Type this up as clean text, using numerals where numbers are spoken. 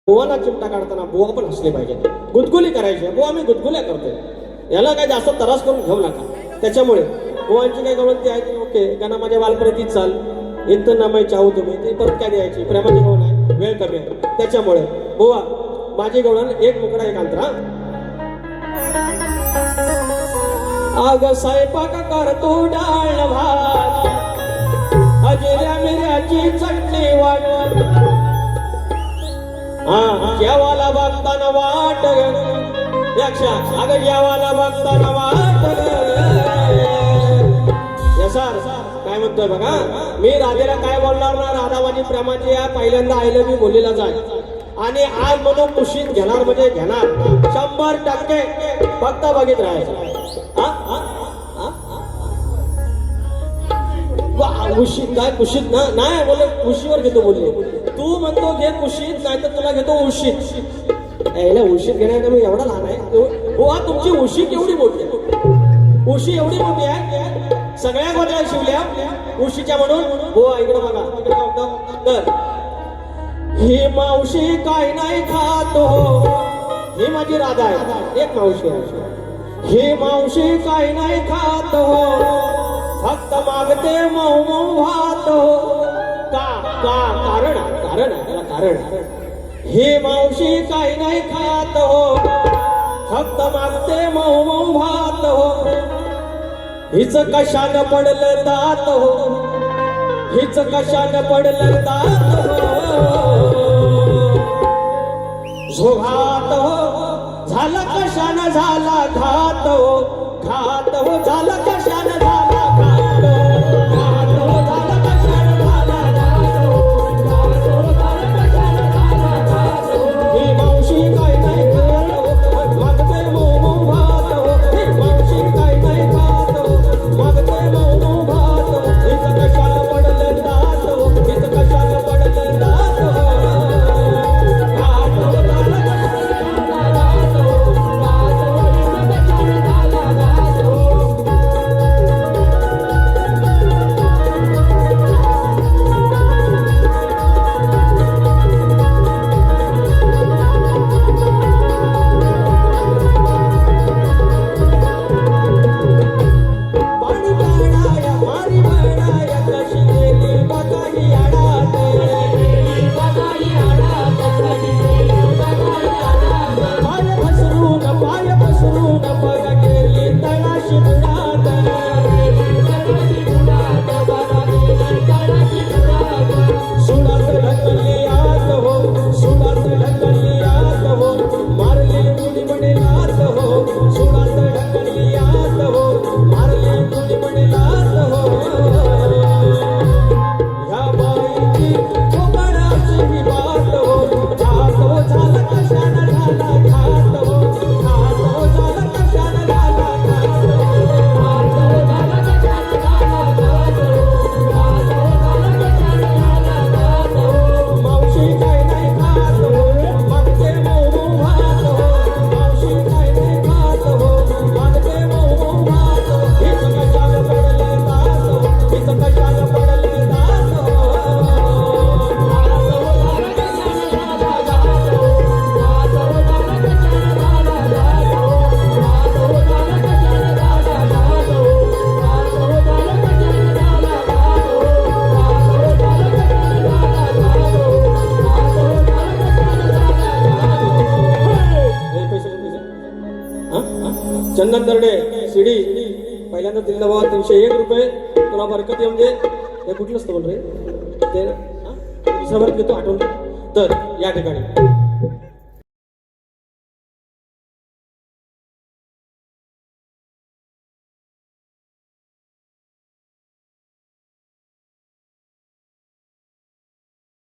बुवाला चिमटा काढताना बुवा पण हसले पाहिजे, गुदगुली करायची. बुवा मी गुदगुल्या करतोय, याला काय जास्त त्रास करून घेऊ नका. त्याच्यामुळे बुवांची काही गवळती आहे ती ओके, गाणं माझ्या बालपणीच चाल इथं ना मैं चाहू तुम्ही ती परत काय द्यायची. प्रेमाची गवळण आहे, वेळ कमी आहे. त्याच्यामुळे बुवा माझी गवळण एक मुकडा एक अंतरा. आग स्वयंपाक करतो डाळ भात, अजिऱ्या मिऱ्याची चटणी वाट. जेवाला बघताना वाट यक्षा, अगं जेवाला बघताना वाट. यसार काय म्हणतोय बघा, मी राधेला काय बोलणार ना, राधा माझी प्रेमाची आहे, पहिल्यांदा आईला मी बोलीला जाय आणि आज म्हणून कुशीत घेणार म्हणजे घेणार 100%. फक्त बघित राहायचं. कुशीत काय कुशीत ना नाही बोले, कुशीवर घेतो बोलले. तू म्हणतो घे कुशीत, नाही तर तुला घेतो उशीत. यायला उशीत घेण्याचा मी एवढा लहान आहे. बुवा तुमची उशी केवढी मोठी आहे, उशी एवढी मोठी आहे, सगळ्या गोष्टी शिवल्या उशीच्या म्हणून. बुवा इकडे बघा, इकडे बघतो तर ही मावशी काय नाही खात हो. ही माझी राधा आहे, एक मावशी आहे. ही मावशी काय नाही खात हो, फक्त मागते मऊ मऊ भात हो. का का कारण कारण त्याला कारण. ही मावशी काही नाही खात हो, फक्त मागते मऊ मऊ भात हो. हिच कशानं पडलं दात हो, हिच कशानं पडलं दात हो. झोघात हो झाला कशानं झाला घात हो, घात हो झाला कशानं झाला घात हो, घात हो झाला कशानं झाला घात हो, घात हो झाला कशानं झाला घात हो. ही मावशी काय नाही खात हो, मागते मऊ मऊ भात हो. ही मावशी काय नाही खात हो, मागते मऊ मऊ भात हो. हिच कशानं पडलं दात हो, हिच कशानं पडलं दात हो. चंदन दर्डे सीडी पहिल्यांदा दिलेला बाबा 301 रुपये. तुला बरकत येऊन दे. हे कुठलंच बोल रे ते दुसऱ्या घेतो आठवण. तर या ठिकाणी